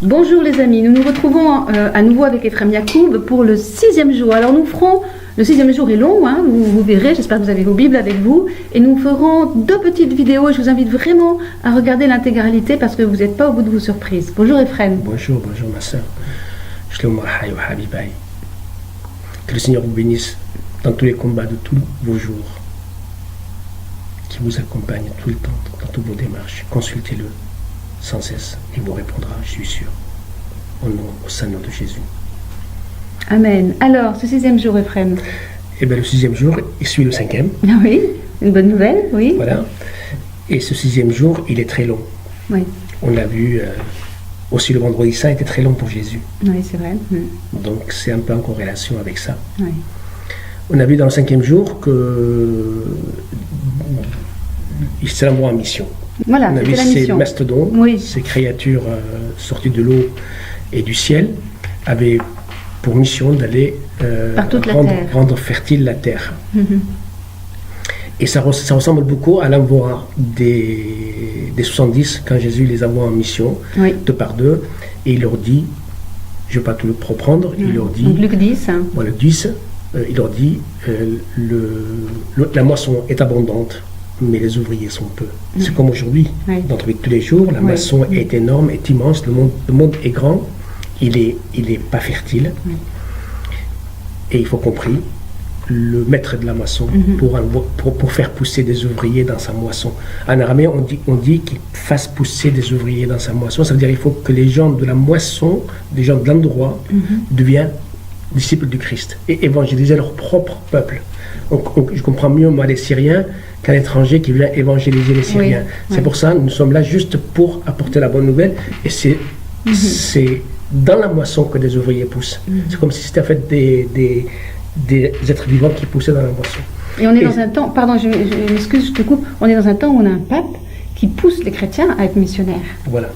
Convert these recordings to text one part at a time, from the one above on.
Bonjour les amis, nous nous retrouvons à nouveau avec Ephrem Yacoub pour le 6e jour. Alors nous ferons, le 6e jour est long, hein, vous verrez, j'espère que vous avez vos Bibles avec vous. Et nous ferons 2 petites vidéos et je vous invite vraiment à regarder l'intégralité parce que vous n'êtes pas au bout de vos surprises. Bonjour Ephrem. Bonjour ma soeur. Que le Seigneur vous bénisse dans tous les combats de tous vos jours, qui vous accompagne tout le temps dans toutes vos démarches. Consultez-le sans cesse, il vous répondra, je suis sûr. Au Saint-Nom de Jésus. Amen. Alors, ce 6e jour, Ephrem. Eh bien, le 6e jour, il suit le 5e. Ah oui, une bonne nouvelle, oui. Voilà. Et ce 6e jour, il est très long. Oui. On l'a vu, aussi le vendredi saint était très long pour Jésus. Oui, c'est vrai. Donc, c'est un peu en corrélation avec ça. Oui. On a vu dans le 5e jour qu'il s'est envoyé en mission. Voilà, on a vu ces mastodons, ces créatures sorties de l'eau et du ciel, avaient pour mission d'aller rendre fertile la terre. Et ça ressemble beaucoup à l'envoi des 70, quand Jésus les envoie en mission, 2 par 2, et il leur dit, je ne vais pas tout le reprendre, il leur dit... Donc Luc 10. Voilà, 10, il leur dit, la moisson est abondante, mais les ouvriers sont peu. C'est comme aujourd'hui, dans notre vie de tous les jours, la moisson est énorme, est immense, le monde est grand, il est pas fertile, et il faut compris le maître de la moisson pour faire pousser des ouvriers dans sa moisson. En araméen, on dit qu'il fasse pousser des ouvriers dans sa moisson, ça veut dire qu'il faut que les gens de la moisson, les gens de l'endroit, deviennent disciples du Christ et évangéliser leur propre peuple. Donc, je comprends mieux, moi, les Syriens qu'un étranger qui vient évangéliser les Syriens. C'est pour ça que nous sommes là juste pour apporter la bonne nouvelle. Et c'est dans la moisson que des ouvriers poussent. C'est comme si c'était en fait des êtres vivants qui poussaient dans la moisson. Et on est dans un temps, pardon, je m'excuse, je te coupe, on est dans un temps où on a un pape qui pousse les chrétiens à être missionnaires. Voilà.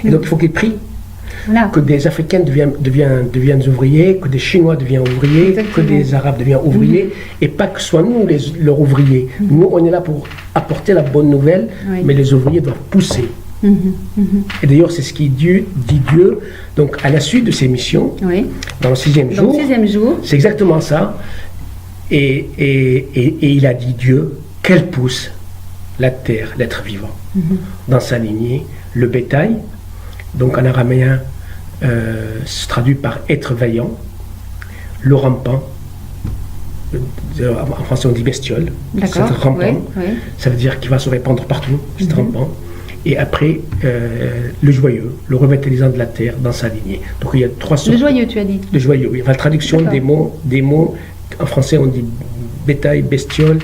Et donc il faut qu'ils prient. Voilà. Que des Africains deviennent ouvriers, que des Chinois deviennent ouvriers, que des Arabes deviennent ouvriers, et pas que ce soit nous leurs ouvriers. Nous, on est là pour apporter la bonne nouvelle, mais les ouvriers doivent pousser. Et d'ailleurs, c'est ce dit Dieu. Donc, à la suite de ces missions, dans le 6e jour, c'est exactement ça. Et il a dit Dieu qu'elle pousse la terre, l'être vivant, dans sa lignée, le bétail. Donc en araméen, se traduit par être vaillant, le rampant, en français on dit bestiole, c'est rampant, ça veut dire qu'il va se répandre partout, c'est rampant, et après le joyeux, le revitalisant de la terre dans sa lignée. Donc il y a 3 sortes. Le joyeux, tu as dit. Le joyeux, oui. Enfin, la traduction des mots, en français on dit bétail, bestiole,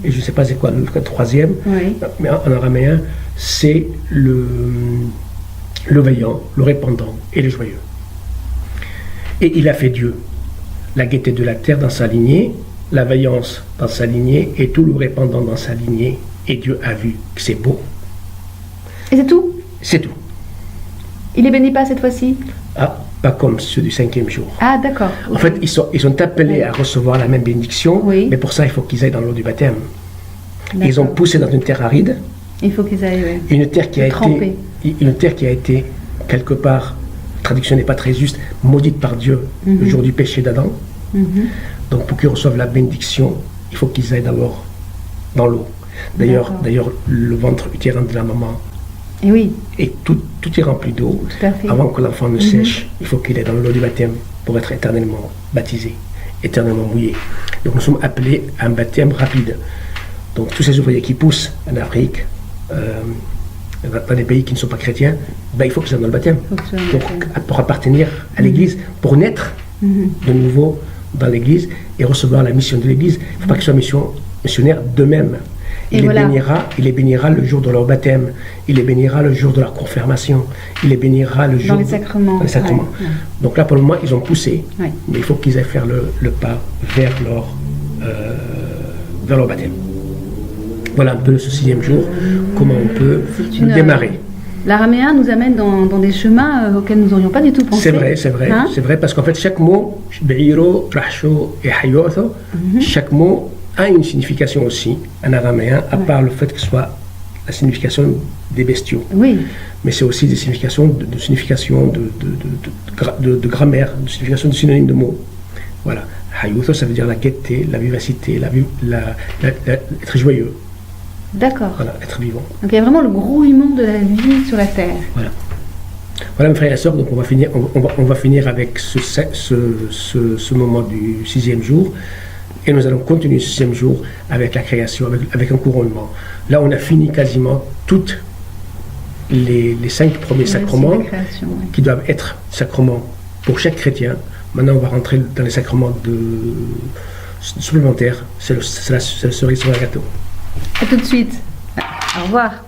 et je ne sais pas c'est quoi le 3e, mais en araméen c'est le vaillant, le répandant et le joyeux. Et il a fait Dieu, la gaieté de la terre dans sa lignée, la vaillance dans sa lignée et tout le répandant dans sa lignée. Et Dieu a vu que c'est beau. Et c'est tout? C'est tout. Il les bénit pas cette fois-ci? Ah, pas comme ceux du 5e jour. Ah, d'accord. En fait, ils sont appelés à recevoir la même bénédiction, mais pour ça, il faut qu'ils aillent dans l'eau du baptême. Ils ont poussé dans une terre aride. Il faut qu'ils aillent, une terre qui a été quelque part, la traduction n'est pas très juste, maudite par Dieu le jour du péché d'Adam. Donc pour qu'ils reçoivent la bénédiction, il faut qu'ils aillent d'abord dans l'eau. D'ailleurs, le ventre utérin de la maman, et tout est rempli d'eau. Avant que l'enfant ne sèche, il faut qu'il aille dans l'eau du baptême pour être éternellement baptisé, éternellement mouillé. Donc nous sommes appelés à un baptême rapide. Donc tous ces ouvriers qui poussent en Afrique, dans les pays qui ne sont pas chrétiens, il faut qu'ils soient dans le baptême pour appartenir à l'Église, pour naître de nouveau dans l'Église et recevoir la mission de l'Église. Il ne faut pas qu'ils soient missionnaires d'eux-mêmes. Il les bénira le jour de leur baptême, il les bénira le jour de leur confirmation, il les bénira le jour dans les sacrements. Donc là, pour le moment, ils ont poussé, mais il faut qu'ils aillent faire le pas vers leur baptême. Voilà un peu ce 6e jour, comment on peut démarrer. L'araméen nous amène dans des chemins auxquels nous n'aurions pas du tout pensé. C'est vrai, parce qu'en fait chaque mot, Beiro, Rahsho et Hayotho, chaque mot a une signification aussi en araméen, à part le fait que ce soit la signification des bestiaux. Oui. Mais c'est aussi des significations de grammaire, de signification de synonymes de mots. Voilà. Hayuto, ça veut dire la gaieté, la vivacité, être joyeux. D'accord. Voilà, être vivant. Donc il y a vraiment le grouillement de la vie sur la terre. Voilà. Voilà mes frères et sœurs, donc on va finir avec ce moment du 6e jour. Et nous allons continuer ce 6e jour avec la création, avec un couronnement. Là, on a fini quasiment toutes les 5 premiers sacrements qui doivent être sacrements pour chaque chrétien. Maintenant, on va rentrer dans les sacrements supplémentaires. C'est la cerise sur le gâteau. À tout de suite. Au revoir.